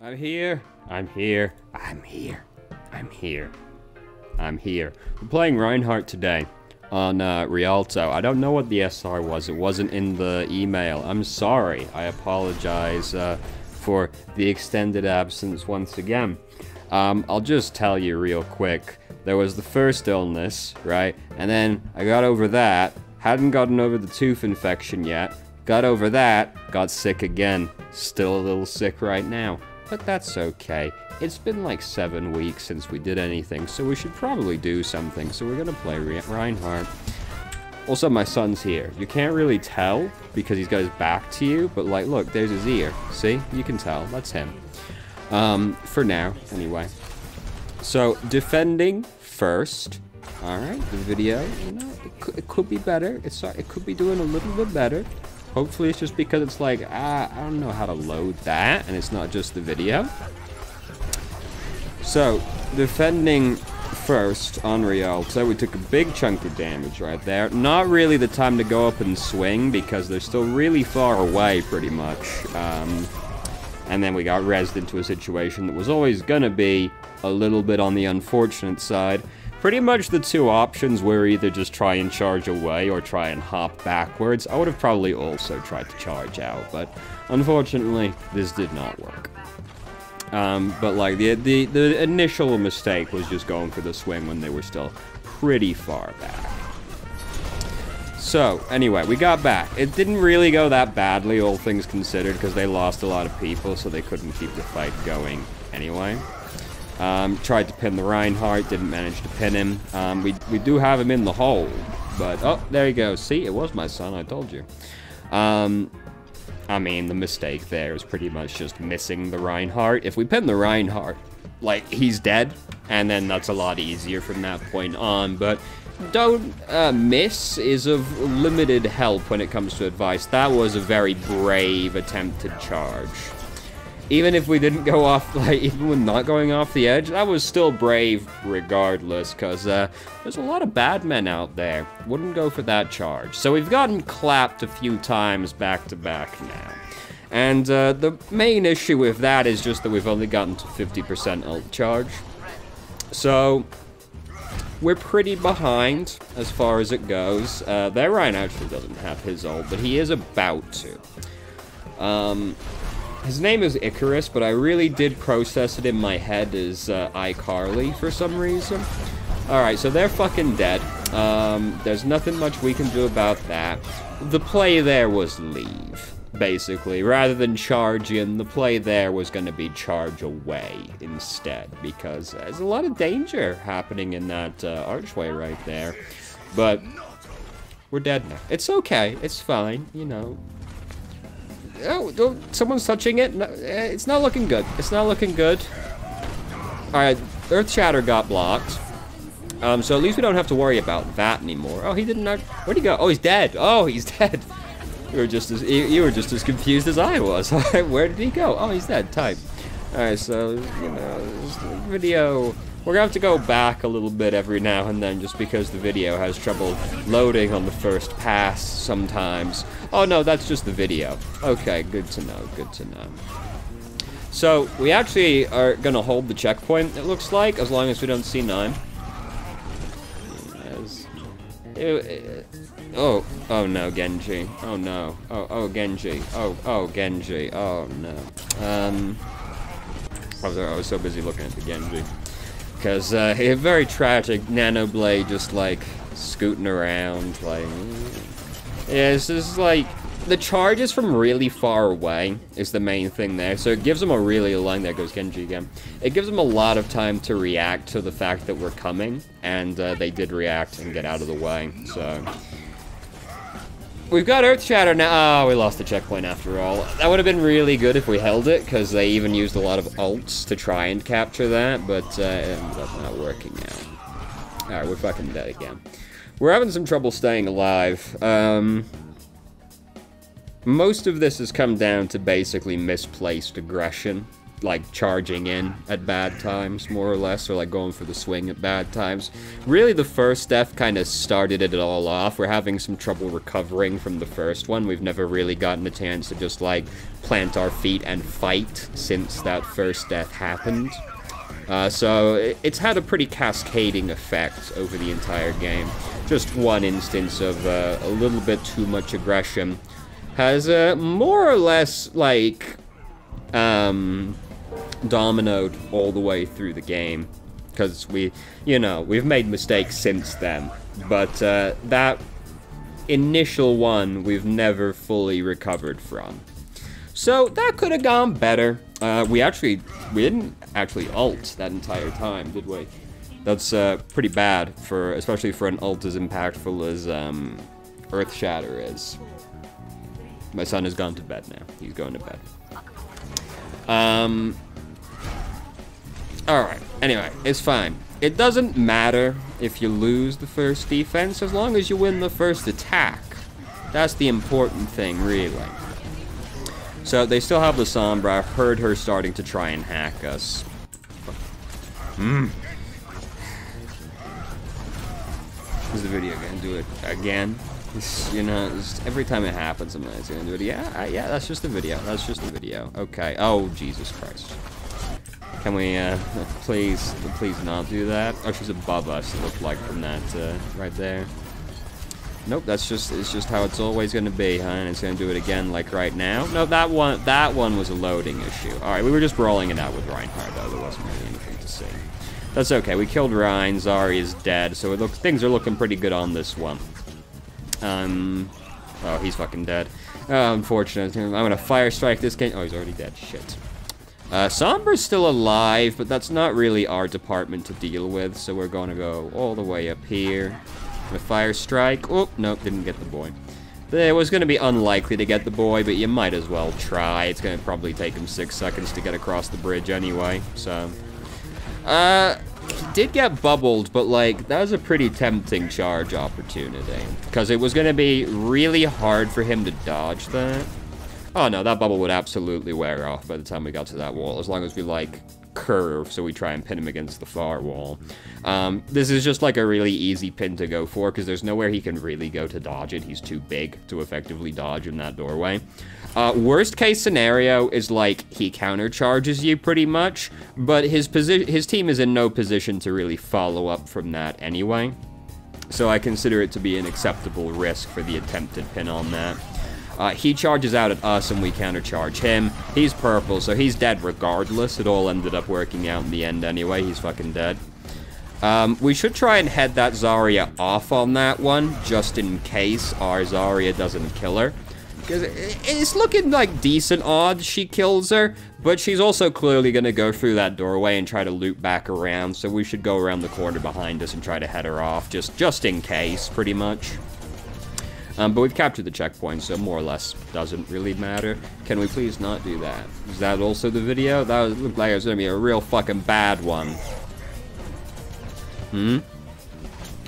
I'm here. I'm here. I'm here. I'm here. I'm here. We're playing Reinhardt today on Rialto. I don't know what the SR was. It wasn't in the email. I'm sorry. I apologize for the extended absence once again. I'll just tell you real quick. There was the first illness, right? And then I got over that. Hadn't gotten over the tooth infection yet. Got over that. Got sick again. Still a little sick right now. But that's okay. It's been like 7 weeks since we did anything, so we should probably do something. So we're gonna play Reinhardt. Also, my son's here. You can't really tell because he's got his back to you, but like, look, there's his ear. See? You can tell. That's him. For now, anyway. So, defending first. Alright, the video, you know, it could be better. It could be doing a little bit better. Hopefully it's just because it's like, I don't know how to load that, and it's not just the video. So, defending first on Rialto, we took a big chunk of damage right there. Not really the time to go up and swing, because they're still really far away, pretty much. And then we got rezzed into a situation that was always gonna be a little bit on the unfortunate side. Pretty much the two options were either just try and charge away or try and hop backwards. I would have probably also tried to charge out, but unfortunately, this did not work. But like, the initial mistake was just going for the swing when they were still pretty far back. So, anyway, we got back. It didn't really go that badly, all things considered, because they lost a lot of people, so they couldn't keep the fight going anyway. Tried to pin the Reinhardt, didn't manage to pin him. We do have him in the hole, but, oh, there you go. See, it was my son, I told you. I mean, the mistake there is pretty much just missing the Reinhardt. If we pin the Reinhardt, like, he's dead, and then that's a lot easier from that point on, but don't miss is of limited help when it comes to advice. That was a very brave attempted charge. Even if we didn't go off, like, even with not going off the edge, that was still brave regardless, because there's a lot of bad men out there. Wouldn't go for that charge. So we've gotten clapped a few times back to back now. And the main issue with that is just that we've only gotten to 50% ult charge. So we're pretty behind as far as it goes. Their Ryan actually doesn't have his ult, but he is about to. His name is Icarus, but I really did process it in my head as iCarly for some reason. Alright, so they're fucking dead. There's nothing much we can do about that. The play there was leave, basically. Rather than charge in, the play there was going to be charge away instead, because there's a lot of danger happening in that archway right there. But we're dead now. It's okay. It's fine, you know. Oh, someone's touching it. No, it's not looking good. It's not looking good. Alright, Earth Shatter got blocked. So at least we don't have to worry about that anymore. Oh, he didn't know. Where'd he go? Oh, he's dead. Oh, he's dead. You were just as confused as I was. Alright, where did he go? Oh, he's dead. Type. Alright, so, you know, this video. We're gonna have to go back a little bit every now and then just because the video has trouble loading on the first pass sometimes. Oh no, that's just the video. Okay, good to know, good to know. So, we actually are gonna hold the checkpoint, it looks like, as long as we don't see 9. Oh no, Genji. Oh no. Oh, Genji. Oh, Genji. Oh no. I was so busy looking at the Genji. Because a very tragic Nano Blade just like scooting around, like, yeah, it's just like the charges from really far away is the main thing there. So it gives them a really long, there goes Genji again. It gives them a lot of time to react to the fact that we're coming, and they did react and get out of the way. So we've got Earth Shatter now. Oh, we lost the checkpoint after all. That would have been really good if we held it, because they even used a lot of ults to try and capture that, but it ended up not working out. Alright, we're fucking dead again. We're having some trouble staying alive. Most of this has come down to basically misplaced aggression. like, charging in at bad times, more or less, or, like, going for the swing at bad times. Really, the first death kind of started it all off. We're having some trouble recovering from the first one. We've never really gotten a chance to just, like, plant our feet and fight since that first death happened. So it's had a pretty cascading effect over the entire game. Just one instance of a little bit too much aggression has more or less, like, dominoed all the way through the game. Because we've made mistakes since then. But that initial one we've never fully recovered from. So that could have gone better. We didn't actually ult that entire time, did we? That's pretty bad, especially for an ult as impactful as Earthshatter is. My son has gone to bed now. He's going to bed. Alright, anyway, it's fine. It doesn't matter if you lose the first defense, as long as you win the first attack. That's the important thing, really. So, they still have the Sombra. I've heard her starting to try and hack us. Is the video gonna do it again? Every time it happens, I'm like, gonna do it. Yeah, that's just the video. That's just the video. Okay. Oh, Jesus Christ. Can we, please not do that? Oh, she's above us, it looked like, from that, right there. Nope, it's just how it's always gonna be, huh? And it's gonna do it again, like, right now. No, that one was a loading issue. Alright, we were just brawling it out with Reinhardt, though. There wasn't really anything to see. That's okay, we killed Rein, Zarya is dead, so things are looking pretty good on this one. Oh, he's fucking dead. Unfortunate. I'm gonna fire strike this game. Oh, he's already dead. Shit. Sombra's still alive, but that's not really our department to deal with, so we're gonna go all the way up here. A fire strike. Oh, nope, didn't get the boy. It was gonna be unlikely to get the boy, but you might as well try. It's gonna probably take him 6 seconds to get across the bridge anyway, so. He did get bubbled, but, like, that was a pretty tempting charge opportunity. Because it was gonna be really hard for him to dodge that. Oh no, that bubble would absolutely wear off by the time we got to that wall, as long as we, like, curve, so we try and pin him against the far wall. This is just, like, a really easy pin to go for, because there's nowhere he can really go to dodge it. He's too big to effectively dodge in that doorway. Worst case scenario is, like, he countercharges you pretty much, but his team is in no position to really follow up from that anyway. So I consider it to be an acceptable risk for the attempted pin on that. He charges out at us and we countercharge him. He's purple, so he's dead regardless. It all ended up working out in the end anyway. He's fucking dead. We should try and head that Zarya off on that one, just in case our Zarya doesn't kill her. Because it's looking like decent odds she kills her, but she's also clearly going to go through that doorway and try to loop back around, so we should go around the corner behind us and try to head her off, just in case, pretty much. But we've captured the checkpoint, so more or less doesn't really matter. Can we please not do that? Is that also the video? That looked like it was going to be a real fucking bad one.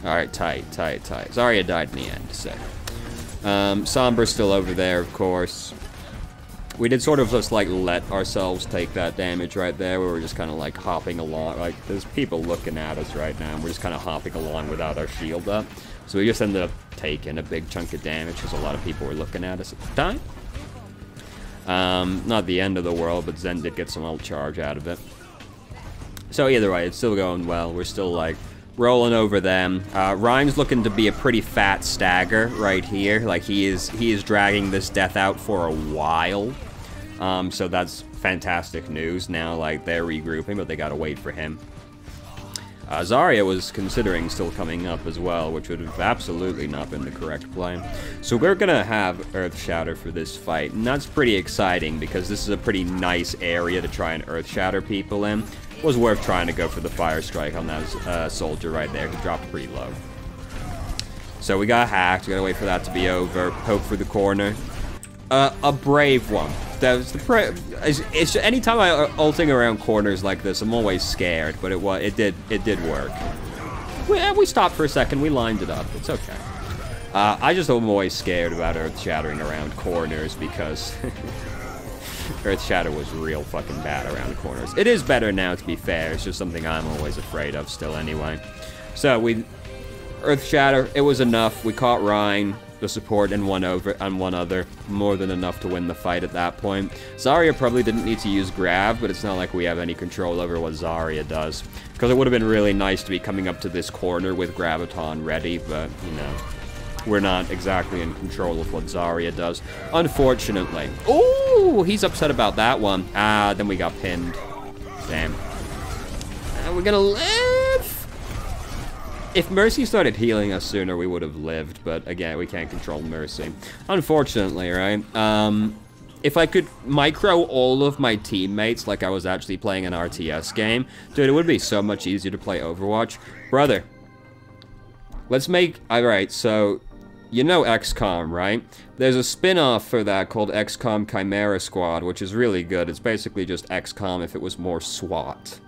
Alright, tight. Zarya died in the end, so. Sombra's still over there, of course. We did sort of just, like, let ourselves take that damage right there, where we're just kind of, like, hopping along. Like, there's people looking at us right now, and we're just kind of hopping along without our shield up. So we just ended up taking a big chunk of damage, because a lot of people were looking at us at the time. Not the end of the world, but Zen did get some ult charge out of it. So either way, it's still going well. We're still, like, rolling over them. Rein's looking to be a pretty fat stagger right here. Like, he is dragging this death out for a while. So that's fantastic news. Now, like, they're regrouping, but they gotta wait for him. Zarya was considering still coming up as well, which would have absolutely not been the correct play. So we're gonna have Earthshatter for this fight, and that's pretty exciting because this is a pretty nice area to try and Earthshatter people in. It was worth trying to go for the fire strike on that soldier right there. He dropped pretty low. So we got hacked. We gotta wait for that to be over. Poke for the corner. A brave one. That was it's anytime I ulting around corners like this, I'm always scared, but it did work. We stopped for a second. We lined it up. It's okay. I just am always scared about Earth shattering around corners because Earth Shatter was real fucking bad around corners. It is better now, to be fair. It's just something I'm always afraid of still anyway. So, Earth Shatter, it was enough. We caught Rein, the support, and one other. More than enough to win the fight at that point. Zarya probably didn't need to use Grav, but it's not like we have any control over what Zarya does. Because it would have been really nice to be coming up to this corner with Graviton ready, but, you know, we're not exactly in control of what Zarya does, unfortunately. Oh, he's upset about that one. Ah, then we got pinned. Damn. We're gonna live! If Mercy started healing us sooner, we would have lived, but again, we can't control Mercy. Unfortunately, right? If I could micro all of my teammates like I was actually playing an RTS game, dude, it would be so much easier to play Overwatch. Brother, let's make... Alright, so... You know XCOM, right? There's a spin-off for that called XCOM Chimera Squad, which is really good. It's basically just XCOM if it was more SWAT.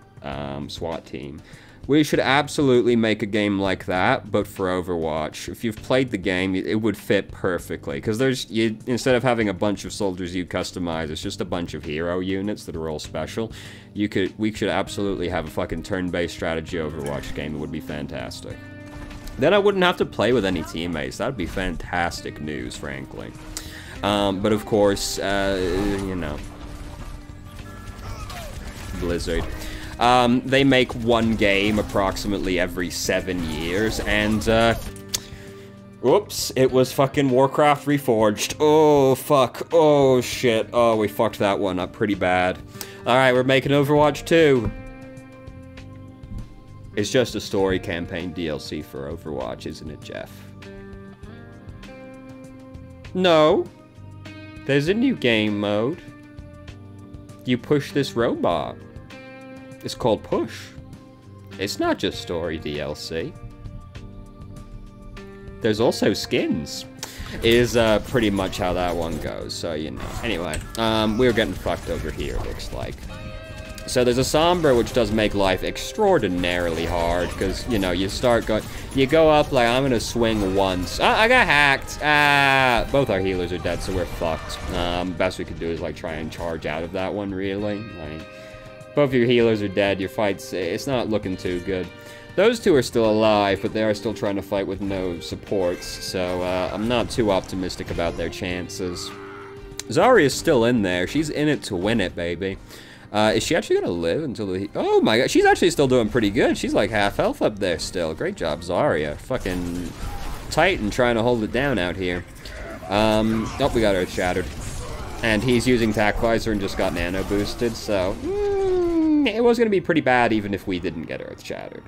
SWAT team. We should absolutely make a game like that, but for Overwatch. If you've played the game, it would fit perfectly. Because instead of having a bunch of soldiers you customize, it's just a bunch of hero units that are all special. We should absolutely have a fucking turn-based strategy Overwatch game. It would be fantastic. Then I wouldn't have to play with any teammates. That'd be fantastic news, frankly. But of course, you know, Blizzard. They make one game approximately every 7 years, and, whoops, it was fucking Warcraft Reforged. Oh, fuck. Oh, shit. Oh, we fucked that one up pretty bad. Alright, we're making Overwatch 2. It's just a story campaign DLC for Overwatch, isn't it, Jeff? No. There's a new game mode. You push this robot. It's called Push. It's not just story DLC. There's also skins. Is pretty much how that one goes, so you know. Anyway, we're getting fucked over here, looks like. So there's a Sombra, which does make life extraordinarily hard, because, you know, you go up like, I'm gonna swing once. I got hacked! Both our healers are dead, so we're fucked. Best we could do is, like, try and charge out of that one, really. Like, both your healers are dead, your fight's, it's not looking too good. Those two are still alive, but they are still trying to fight with no supports, so, I'm not too optimistic about their chances. Zarya's still in there, she's in it to win it, baby. Is she actually gonna live until the... Oh my god, she's actually still doing pretty good. She's like half health up there still. Great job, Zarya. Fucking Titan trying to hold it down out here. Oh, we got Earth Shattered. And he's using Tac Visor and just got nano boosted, so... it was gonna be pretty bad even if we didn't get Earth Shattered.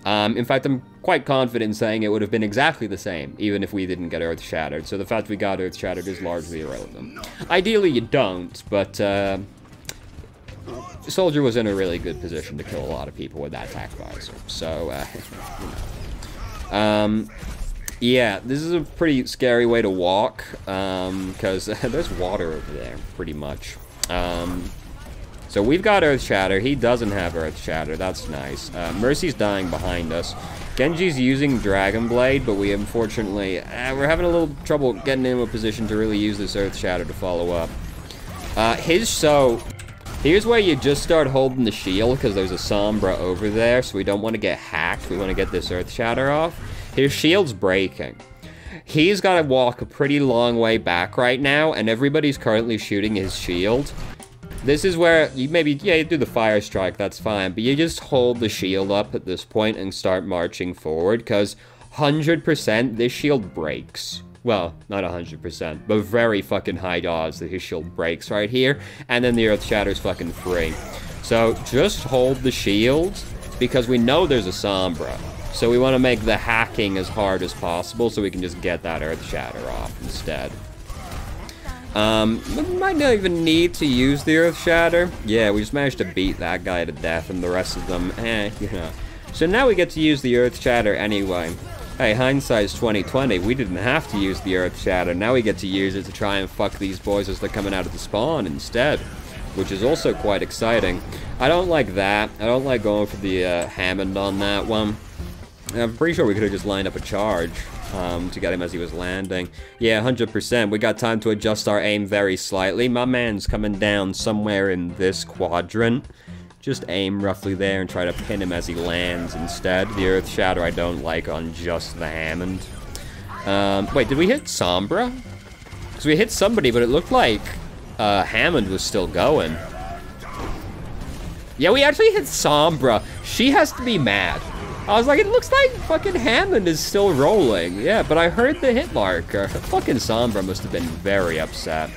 In fact, I'm quite confident in saying it would have been exactly the same, even if we didn't get Earth Shattered. So the fact we got Earth Shattered is largely irrelevant. Ideally, you don't, but, Soldier was in a really good position to kill a lot of people with that Tac Visor. So, you know. Yeah, this is a pretty scary way to walk, because there's water over there, pretty much. So we've got Earth Shatter. He doesn't have Earth Shatter. That's nice. Mercy's dying behind us. Genji's using Dragon Blade, but we unfortunately... we're having a little trouble getting into a position to really use this Earth Shatter to follow up. Here's where you just start holding the shield, because there's a Sombra over there, so we don't want to get hacked. We want to get this Earth Shatter off. His shield's breaking. He's got to walk a pretty long way back right now, and everybody's currently shooting his shield. This is where you maybe, yeah, you do the Fire Strike, that's fine, but you just hold the shield up at this point and start marching forward, because 100% this shield breaks. Well, not 100%, but very fucking high odds that his shield breaks right here, and then the Earth Shatter's fucking free. So, just hold the shield, because we know there's a Sombra. So we want to make the hacking as hard as possible, so we can just get that Earth Shatter off instead. We might not even need to use the Earth Shatter. Yeah, we just managed to beat that guy to death, and the rest of them, you know. So now we get to use the Earth Shatter anyway. Hey, hindsight's 2020. We didn't have to use the Earth Shatter. Now we get to use it to try and fuck these boys as they're coming out of the spawn instead, which is also quite exciting. I don't like that. I don't like going for the Hammond on that one. I'm pretty sure we could have just lined up a charge to get him as he was landing. Yeah, 100%. We got time to adjust our aim very slightly. My man's coming down somewhere in this quadrant. Just aim roughly there and try to pin him as he lands instead. The Earth Shatter I don't like on just the Hammond. Wait, did we hit Sombra? Because we hit somebody, but it looked like Hammond was still going. Yeah, we actually hit Sombra. She has to be mad. I was like, it looks like fucking Hammond is still rolling. Yeah, but I heard the hit marker. Fucking Sombra must have been very upset.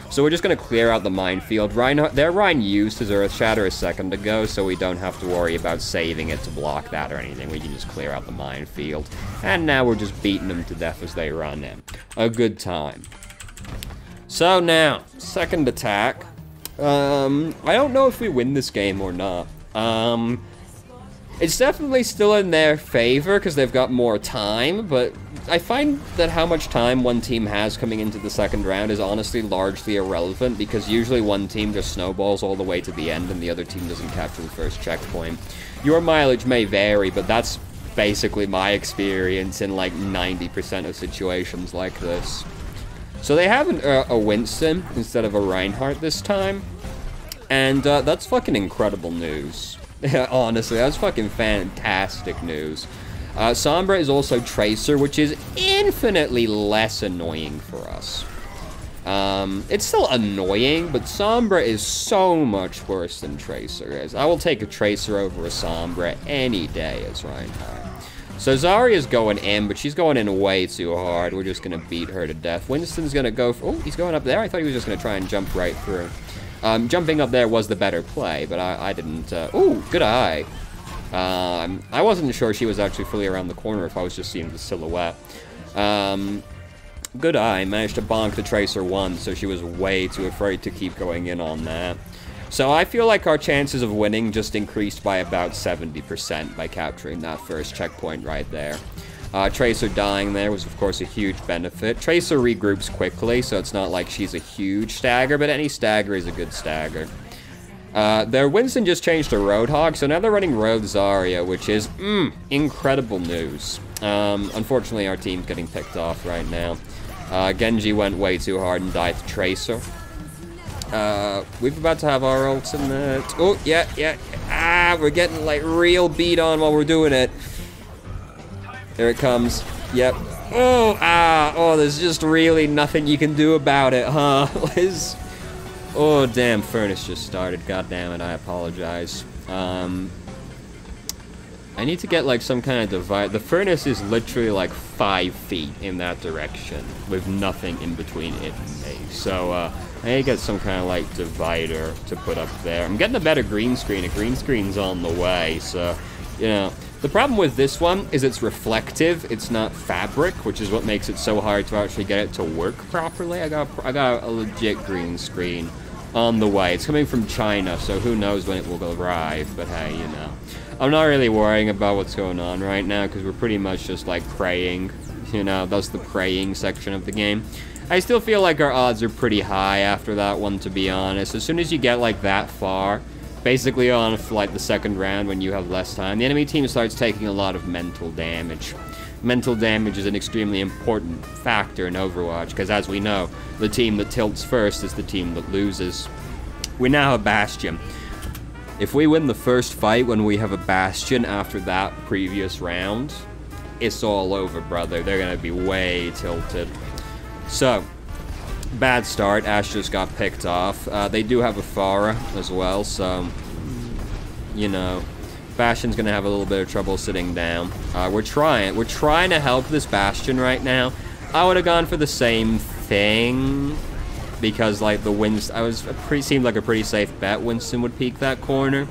So we're just going to clear out the minefield. Reinhardt, their Rein used his Earth Shatter a second ago, so we don't have to worry about saving it to block that or anything. We can just clear out the minefield. And now we're just beating them to death as they run in. A good time. So now, second attack. I don't know if we win this game or not. It's definitely still in their favor because they've got more time, but I find that how much time one team has coming into the second round is honestly largely irrelevant because usually one team just snowballs all the way to the end and the other team doesn't capture the first checkpoint. Your mileage may vary, but that's basically my experience in like 90% of situations like this. So they have a Winston instead of a Reinhardt this time, and that's fucking incredible news. Honestly, that's fucking fantastic news. Sombra is also Tracer, which is infinitely less annoying for us. It's still annoying, but Sombra is so much worse than Tracer is. I will take a Tracer over a Sombra any day as Reinhardt. So Zarya's going in, but she's going in way too hard. We're just going to beat her to death. Winston's going to go for... Oh, he's going up there. I thought he was just going to try and jump right through. Jumping up there was the better play, but I didn't... Ooh, good eye. I wasn't sure she was actually fully around the corner if I was just seeing the silhouette. Good eye. Managed to bonk the Tracer once, so she was way too afraid to keep going in on that. So I feel like our chances of winning just increased by about 70% by capturing that first checkpoint right there. Tracer dying there was, of course, a huge benefit. Tracer regroups quickly, so it's not like she's a huge stagger, but any stagger is a good stagger. Their Winston just changed to Roadhog, so now they're running Road Zarya, which is, incredible news. Unfortunately, our team's getting picked off right now. Genji went way too hard and died to Tracer. We're about to have our ults in the... Oh, yeah. Ah, we're getting, like, real beat on while we're doing it. There it comes. Yep. Oh, there's just really nothing you can do about it, huh? Oh, damn, Furnace just started. God damn it, I apologize. I need to get, like, some kind of divide. The Furnace is literally, like, 5 feet in that direction with nothing in between it and me. So, I need to get some kind of, like, divider to put up there. I'm getting a better green screen. A green screen's on the way, so, you know. The problem with this one is it's reflective. It's not fabric, which is what makes it so hard to actually get it to work properly. I got a legit green screen on the way. It's coming from China, so who knows when it will arrive, but hey, you know. I'm not really worrying about what's going on right now, because we're pretty much just, like, praying. You know, that's the praying section of the game. I still feel like our odds are pretty high after that one, to be honest. As soon as you get, like, that far, basically on, like, the second round when you have less time, the enemy team starts taking a lot of mental damage. Mental damage is an extremely important factor in Overwatch, because as we know, the team that tilts first is the team that loses. We now have Bastion. If we win the first fight when we have a Bastion after that previous round, it's all over, brother. They're going to be way tilted. So, bad start. Ashe just got picked off. They do have a Pharah as well, so, you know, Bastion's going to have a little bit of trouble sitting down. We're trying to help this Bastion right now. I would have gone for the same thing, because, like, the Winston, seemed like a pretty safe bet Winston would peek that corner.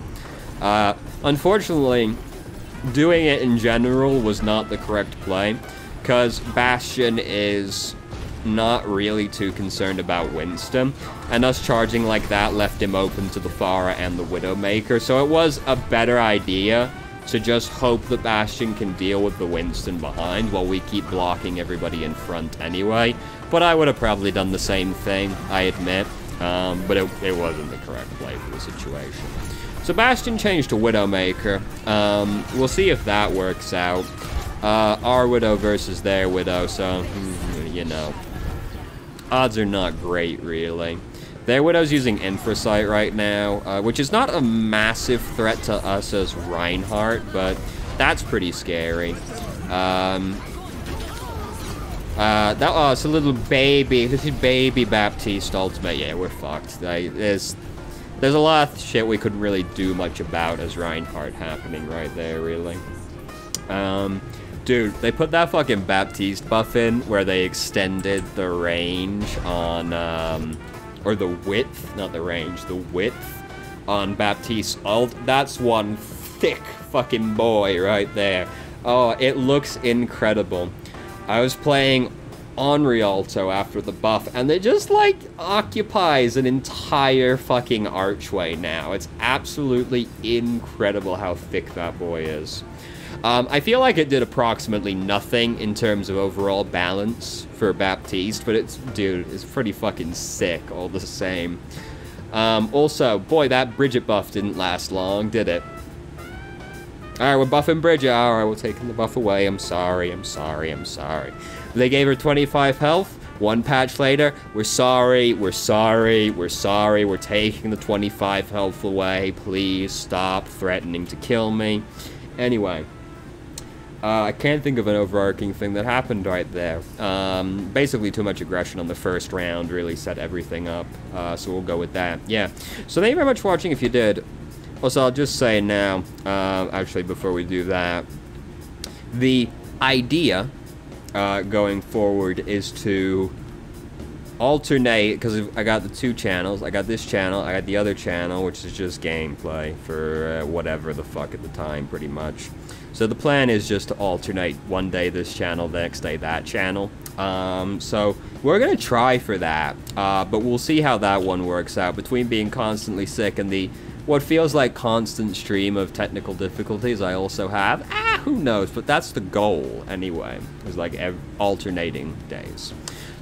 Unfortunately, doing it in general was not the correct play, because Bastion is not really too concerned about Winston, and us charging like that left him open to the Pharah and the Widowmaker, so it was a better idea to just hope that Bastion can deal with the Winston behind while we keep blocking everybody in front anyway. But I would have probably done the same thing, I admit, but it wasn't the correct play for the situation. So Bastion changed to Widowmaker. We'll see if that works out. Our Widow versus their Widow, so, you know. Odds are not great, really. Their Widow's using Infrasight right now, which is not a massive threat to us as Reinhardt, but that's pretty scary. It's a little baby, this is baby Baptiste ultimate. Yeah, we're fucked. There's a lot of shit we couldn't really do much about as Reinhardt happening right there, really. Dude, they put that fucking Baptiste buff in where they extended the range on, or the width, not the range, the width on Baptiste ult. That's one thick fucking boy right there. Oh, it looks incredible. I was playing on Rialto after the buff, and it just, like, occupies an entire fucking archway now. It's absolutely incredible how thick that boy is. I feel like it did approximately nothing in terms of overall balance for Baptiste, but it's, dude, it's pretty fucking sick all the same. Also, boy, that Bridget buff didn't last long, did it? Alright, we're buffing Bridget. Alright, we're taking the buff away. I'm sorry, I'm sorry, I'm sorry. They gave her 25 health. One patch later, we're sorry, we're sorry, we're sorry. We're taking the 25 health away. Please stop threatening to kill me. Anyway. I can't think of an overarching thing that happened right there. Basically, too much aggression on the first round really set everything up, so we'll go with that. Yeah, so thank you very much for watching if you did. Also, I'll just say now, actually, before we do that, the idea going forward is to alternate, because I got the two channels. I got this channel, I got the other channel, which is just gameplay for whatever the fuck at the time, pretty much. So the plan is just to alternate one day this channel, the next day that channel. So we're gonna try for that, but we'll see how that one works out. Between being constantly sick and the what feels like constant stream of technical difficulties I also have, who knows? But that's the goal anyway. It's like alternating days.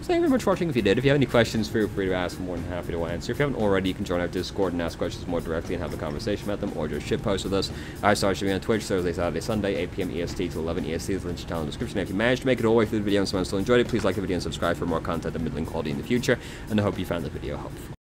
So thank you very much for watching if you did. If you have any questions, feel free to ask. I'm more than happy to answer. If you haven't already, you can join our Discord and ask questions more directly and have a conversation about them, or just shitpost with us. I start streaming on Twitch Thursday, Saturday, Sunday, 8 p.m. EST to 11 EST. The link to the channel in the description. If you managed to make it all the way through the video and someone still enjoyed it, please like the video and subscribe for more content of middling quality in the future. And I hope you found the video helpful.